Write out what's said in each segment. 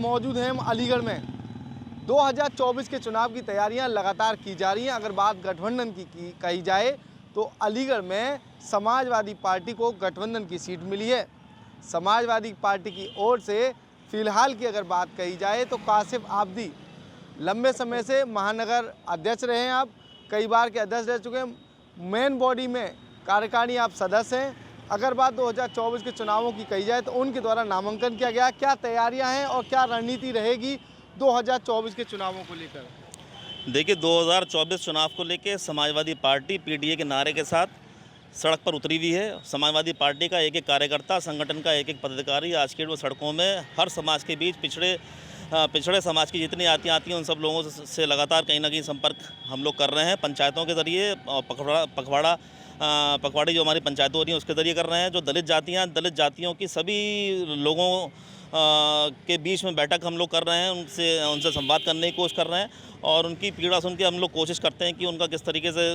मौजूद हैं हम अलीगढ़ में। 2024 के चुनाव की तैयारियां लगातार की जा रही हैं। अगर बात गठबंधन की कही जाए तो अलीगढ़ में समाजवादी पार्टी को गठबंधन की सीट मिली है। समाजवादी पार्टी की ओर से फिलहाल की अगर बात कही जाए तो कासिफ आबदी लंबे समय से महानगर अध्यक्ष रहे हैं, आप कई बार के अध्यक्ष रह चुके हैं। मेन बॉडी में कार्यकारिणी आप सदस्य हैं। अगर बात 2024 के चुनावों की कही जाए तो उनके द्वारा नामांकन किया गया, क्या तैयारियां हैं और क्या रणनीति रहेगी 2024 के चुनावों को लेकर? देखिए, 2024 चुनाव को लेकर समाजवादी पार्टी पीडीए के नारे के साथ सड़क पर उतरी हुई है। समाजवादी पार्टी का एक एक कार्यकर्ता, संगठन का एक एक पदाधिकारी आज के वो सड़कों में हर समाज के बीच पिछड़े समाज की जितनी आती हैं उन सब लोगों से लगातार कहीं ना कहीं संपर्क हम लोग कर रहे हैं। पंचायतों के ज़रिए और पखवाड़ी जो हमारी पंचायतें हो रही हैं उसके ज़रिए कर रहे हैं। जो दलित जातियों की सभी लोगों के बीच में बैठक हम लोग कर रहे हैं, उनसे संवाद करने की कोशिश कर रहे हैं और उनकी पीड़ा सुन के हम लोग कोशिश करते हैं कि उनका किस तरीके से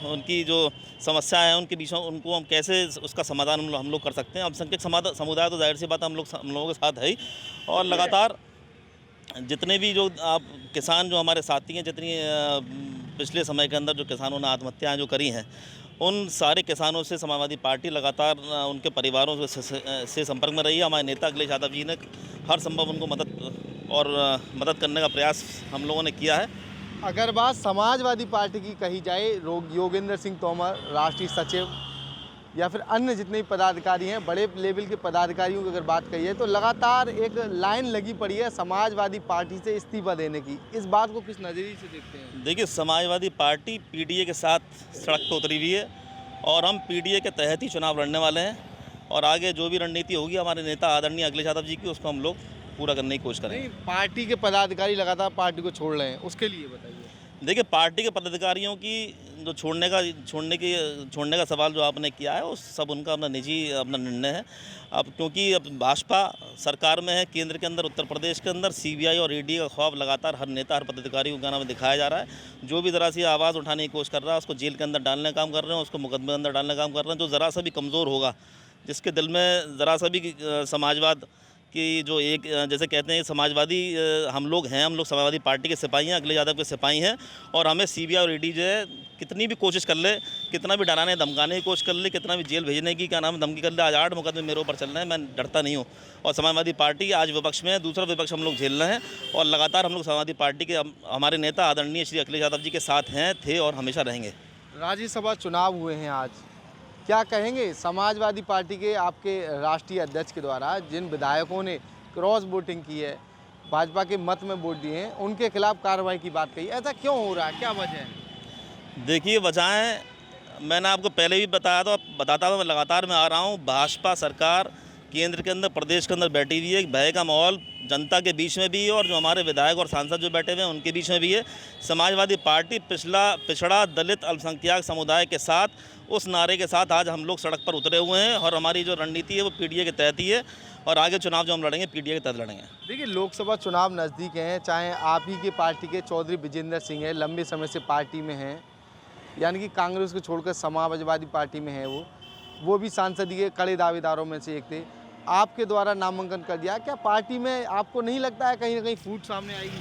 उनकी जो समस्या है उनके बीच में उनको हम कैसे उसका समाधान हम लोग कर सकते हैं। अल्पसंख्यक समुदाय तो जाहिर सी बात हम लोगों के साथ है ही, और लगातार जितने भी जो आप किसान जो हमारे साथी हैं, जितनी पिछले समय के अंदर जो किसानों ने आत्महत्याएँ जो करी हैं, उन सारे किसानों से समाजवादी पार्टी लगातार उनके परिवारों से संपर्क में रही है। हमारे नेता अखिलेश यादव जी ने हर संभव उनको मदद करने का प्रयास हम लोगों ने किया है। अगर बात समाजवादी पार्टी की कही जाए, योगेंद्र सिंह तोमर राष्ट्रीय सचिव या फिर अन्य जितने भी पदाधिकारी हैं, बड़े लेवल के पदाधिकारियों की अगर बात कही है तो लगातार एक लाइन लगी पड़ी है समाजवादी पार्टी से इस्तीफा देने की। इस बात को किस नज़रिए से देखते हैं? देखिए, समाजवादी पार्टी पीडीए के साथ सड़क पर उतरी हुई है और हम पीडीए के तहत ही चुनाव लड़ने वाले हैं और आगे जो भी रणनीति होगी हमारे नेता आदरणीय अखिलेश यादव जी की, उसको हम लोग पूरा करने की कोशिश करेंगे। पार्टी के पदाधिकारी लगातार पार्टी को छोड़ रहे हैं, उसके लिए बताइए। देखिए, पार्टी के पदाधिकारियों की जो छोड़ने का सवाल जो आपने किया है वो सब उनका अपना निजी निर्णय है। अब क्योंकि अब भाजपा सरकार में है केंद्र के अंदर, उत्तर प्रदेश के अंदर सीबीआई और ईडी का खौफ लगातार हर नेता, हर पदाधिकारी को गाना में दिखाया जा रहा है। जो भी ज़रा सी आवाज़ उठाने की कोशिश कर रहा है उसको जेल के अंदर डालने का काम कर रहे हैं, उसको मुकदमे के अंदर डालने का काम कर रहे हैं। जो ज़रा सा भी कमज़ोर होगा, जिसके दिल में ज़रा सा भी समाजवाद कि जो एक जैसे कहते हैं समाजवादी हम लोग समाजवादी पार्टी के सिपाही हैं, अखिलेश यादव के सिपाही हैं और हमें सीबीआई और ईडी जो है कितनी भी कोशिश कर ले, कितना भी डराने धमकाने की कोशिश कर ले, कितना भी जेल भेजने की धमकी कर ले, आज 8 मुकदमे मेरे ऊपर चल रहे हैं, मैं डरता नहीं हूँ। और समाजवादी पार्टी आज विपक्ष में है, दूसरा विपक्ष हम लोग झेल रहे हैं और लगातार हम लोग समाजवादी पार्टी के हमारे नेता आदरणीय श्री अखिलेश यादव जी के साथ हैं, थे और हमेशा रहेंगे। राज्यसभा चुनाव हुए हैं आज, क्या कहेंगे समाजवादी पार्टी के आपके राष्ट्रीय अध्यक्ष के द्वारा जिन विधायकों ने क्रॉस वोटिंग की है, भाजपा के मत में वोट दिए हैं, उनके खिलाफ कार्रवाई की बात कही, ऐसा क्यों हो रहा है, क्या वजह है? देखिए, वजहें मैंने आपको पहले भी बताता हुआ मैं लगातार आ रहा हूँ। भाजपा सरकार केंद्र के अंदर, प्रदेश के अंदर बैठी हुई है। एक भय का माहौल जनता के बीच में भी है और जो हमारे विधायक और सांसद जो बैठे हुए हैं उनके बीच में भी है। समाजवादी पार्टी पिछड़ा दलित अल्पसंख्यक समुदाय के साथ, उस नारे के साथ आज हम लोग सड़क पर उतरे हुए हैं और हमारी जो रणनीति है वो पीडीए के तहत ही है और आगे चुनाव जो हम लड़ेंगे पीडीए के तहत लड़ेंगे। देखिए, लोकसभा चुनाव नज़दीक हैं, चाहे आप ही के पार्टी के चौधरी विजेंद्र सिंह है, लंबे समय से पार्टी में हैं, यानी कि कांग्रेस को छोड़कर समाजवादी पार्टी में है, वो भी सांसद के कड़े दावेदारों में से एक थे। आपके द्वारा नामांकन कर दिया, क्या पार्टी में आपको नहीं लगता है कहीं ना कहीं फूट सामने आएगी?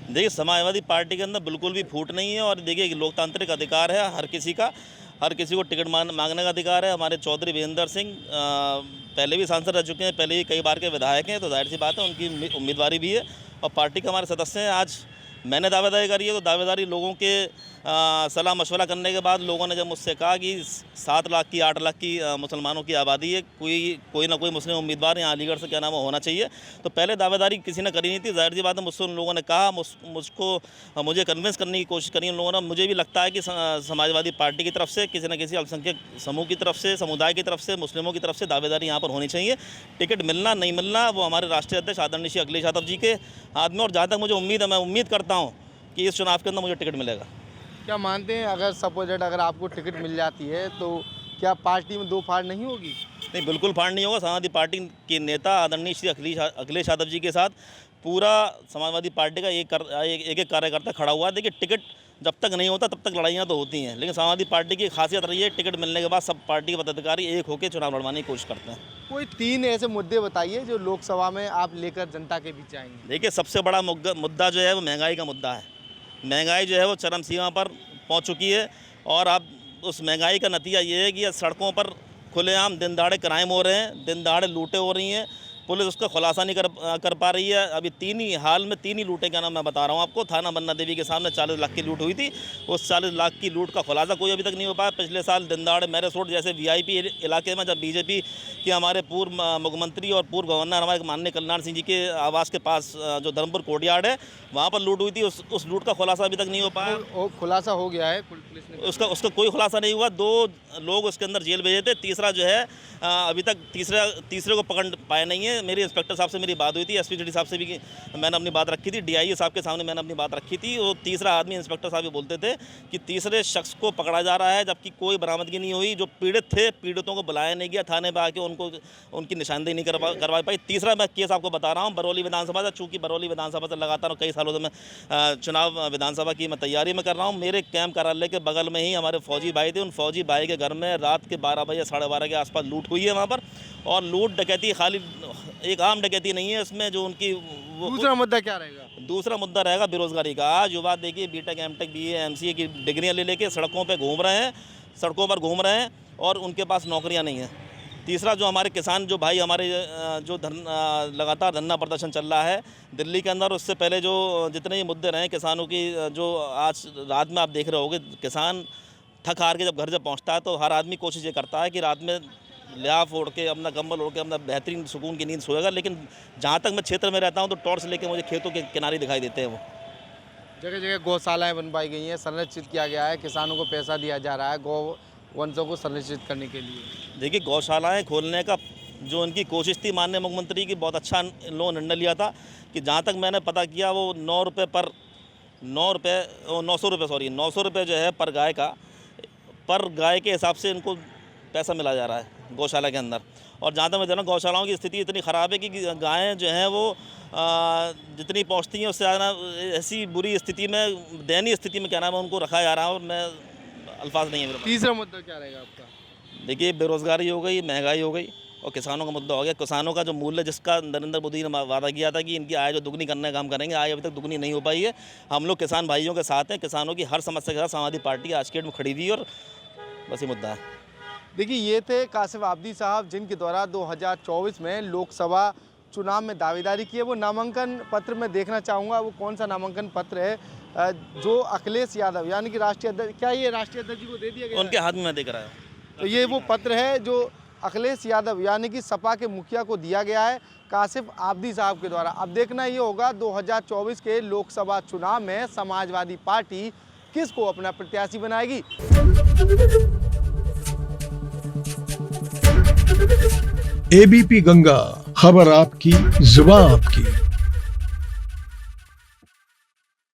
देखिए, समाजवादी पार्टी के अंदर बिल्कुल भी फूट नहीं है और देखिए लोकतांत्रिक अधिकार है हर किसी को टिकट मांगने का अधिकार है। हमारे चौधरी विजेंद्र सिंह पहले भी सांसद रह चुके हैं, पहले भी कई बार के विधायक हैं, तो जाहिर सी बात है उनकी उम्मीदवारी भी है और पार्टी के हमारे सदस्य हैं। आज मैंने दावेदारी करी है तो दावेदारी लोगों के सलाह मशवरा करने के बाद लोगों ने जब मुझसे कहा कि 7 लाख की 8 लाख की मुसलमानों की आबादी है, कोई ना कोई मुस्लिम उम्मीदवार यहाँ अलीगढ़ से होना चाहिए, तो पहले दावेदारी किसी ने करी नहीं थी। जाहिर सी बात है मुझसे उन लोगों ने कहा, मुझे कन्विंस करने की कोशिश करी उन लोगों ने। मुझे भी लगता है कि समाजवादी पार्टी की तरफ से किसी न किसी अल्पसंख्यक समूह की तरफ से, समुदाय की तरफ से, मुस्लिमों की तरफ से दावेदारी यहाँ पर होनी चाहिए। टिकट मिलना नहीं मिलना वो हमारे राष्ट्रीय अध्यक्ष आदरणीय श्री अखिलेश यादव जी के हाथ में, और जहाँ तक मुझे उम्मीद है, मैं उम्मीद करता हूँ कि इस चुनाव के अंदर मुझे टिकट मिलेगा। क्या मानते हैं अगर आपको टिकट मिल जाती है तो क्या पार्टी में दो फाड़ नहीं होगी? नहीं, बिल्कुल फाड़ नहीं होगा। समाजवादी पार्टी के नेता आदरणीय श्री अखिलेश यादव जी के साथ पूरा समाजवादी पार्टी का एक एक कार्यकर्ता खड़ा हुआ है। देखिए, टिकट जब तक नहीं होता तब तक लड़ाइयाँ तो होती हैं, लेकिन समाजवादी पार्टी की खासियत रही है टिकट मिलने के बाद सब पार्टी के पदाधिकारी एक होकर चुनाव लड़वाने की कोशिश करते हैं। कोई 3 ऐसे मुद्दे बताइए जो लोकसभा में आप लेकर जनता के बीच आएंगे। देखिए, सबसे बड़ा मुद्दा जो है वो महंगाई का मुद्दा है। महंगाई जो है वो चरम सीमा पर पहुंच चुकी है और अब उस महंगाई का नतीजा ये है कि सड़कों पर खुलेआम दिन दहाड़े क्राइम हो रहे हैं, दिन दहाड़े लूटें हो रही हैं, पुलिस उसका खुलासा नहीं कर पा रही है। अभी हाल में तीन ही लूटें का नाम मैं बता रहा हूँ आपको। थाना बन्ना देवी के सामने 40 लाख की लूट हुई थी। उस 40 लाख की लूट का खुलासा कोई अभी तक नहीं हो पाया। पिछले साल दिन दहाड़े मैरिज रोड जैसे VIP इलाके में जब बीजेपी के हमारे पूर्व मुख्यमंत्री और पूर्व गवर्नर हमारे माननीय कल्याण सिंह जी के आवास के पास जो धर्मपुर कोर्टयार्ड है वहाँ पर लूट हुई थी। उस लूट का खुलासा अभी तक नहीं हो पाया। खुलासा हो गया है, पुलिस ने उसका कोई खुलासा नहीं हुआ। 2 लोग उसके अंदर जेल भेजे थे, तीसरा जो है अभी तक तीसरे को पकड़ पाए नहीं है। मेरी इंस्पेक्टर साहब से मेरी बात हुई थी, SP साहब से भी मैंने अपनी बात रखी थी, DIE साहब के सामने मैंने अपनी बात रखी थी। वो तीसरा आदमी इंस्पेक्टर साहब भी बोलते थे कि तीसरे शख्स को पकड़ा जा रहा है, जबकि कोई बरामदगी नहीं हुई। जो पीड़ित थे, पीड़ितों को बुलाया नहीं गया, थाने पर आके उनकी निशानदेही नहीं करवा पाई। तीसरा मैं केस आपको बता रहा हूँ बरौली विधानसभा से। चूँकि बरौली विधानसभा से लगातार कई सालों से मैं चुनाव विधानसभा की मैं तैयारी में कर रहा हूँ। मेरे कैंप कार्यालय के बगल में ही हमारे फौजी भाई थे। उन फौजी भाई के घर में रात के 12 बजे 12:30 के आसपास लूट हुई है वहाँ पर। और लूट डकैती खाली एक आम डकैती नहीं है, इसमें जो उनकी दूसरा मुद्दा क्या रहेगा? दूसरा मुद्दा रहेगा बेरोजगारी का। आज युवा देखिए BTech MTech BA MCA की डिग्रियाँ ले लेके सड़कों पर घूम रहे हैं और उनके पास नौकरियाँ नहीं हैं। तीसरा जो हमारे किसान जो भाई हमारे जो लगातार धरना प्रदर्शन चल रहा है दिल्ली के अंदर, उससे पहले जो जितने ही मुद्दे रहे किसानों की, जो आज रात में आप देख रहे होगे, किसान थक हार के जब घर पहुंचता है तो हर आदमी कोशिश ये करता है कि रात में लिहाफ ओढ़ के अपना कंबल ओढ़ के अपना बेहतरीन सुकून की नींद सोएगा। लेकिन जहाँ तक मैं क्षेत्र में रहता हूँ तो टॉर्च लेके मुझे खेतों के किनारे दिखाई देते हैं। वो जगह जगह गौशालाएँ बनवाई गई हैं, संरक्षित किया गया है, किसानों को पैसा दिया जा रहा है गौ वंशों को संरक्षित करने के लिए। देखिए, गौशालाएँ खोलने का जो उनकी कोशिश थी माननीय मुख्यमंत्री की, बहुत अच्छा इन लोगों ने निर्णय लिया था कि जहाँ तक मैंने पता किया वो 900 रुपये जो है पर गाय के हिसाब से इनको पैसा मिला जा रहा है गौशाला के अंदर। और जहाँ तक मैं जाना, गौशालाओं की स्थिति इतनी ख़राब है कि गायें जो हैं वो जितनी पहुँचती हैं उससे ज़्यादा ऐसी बुरी स्थिति में, दयनीय स्थिति में क्या नाम है, उनको रखा जा रहा है। और मैं अल्फाज नहीं है मेरे पास। तीसरा मुद्दा क्या रहेगा आपका? देखिए, बेरोज़गारी हो गई, महंगाई हो गई और किसानों का मुद्दा हो गया। किसानों का जो मूल्य जिसका नरेंद्र मोदी ने वादा किया था कि इनकी आय जो दुगनी करने का काम करेंगे, आय अभी तक दुगनी नहीं हो पाई है। हम लोग किसान भाइयों के साथ हैं, किसानों की हर समस्या के साथ समाजवादी पार्टी आज के डेट में खड़ी हुई और बस ये मुद्दा है। देखिए, ये थे कासिफ आबदी साहब जिनके द्वारा 2024 में लोकसभा चुनाव में दावेदारी की है। वो नामांकन पत्र में देखना चाहूँगा वो कौन सा नामांकन पत्र है जो अखिलेश यादव यानी कि राष्ट्रीय अध्यक्ष, क्या ये राष्ट्रीय अध्यक्ष जी को दे दिया गया? उनके हाथ में मैं देख रहा हूँ। तो ये वो पत्र है जो अखिलेश यादव यानी कि सपा के मुखिया को दिया गया है कासिफ आबदी साहब के द्वारा। अब देखना ये होगा 2024 के लोकसभा चुनाव में समाजवादी पार्टी किसको अपना प्रत्याशी बनाएगी। ABP गंगा, खबर आपकी, जुबान आपकी।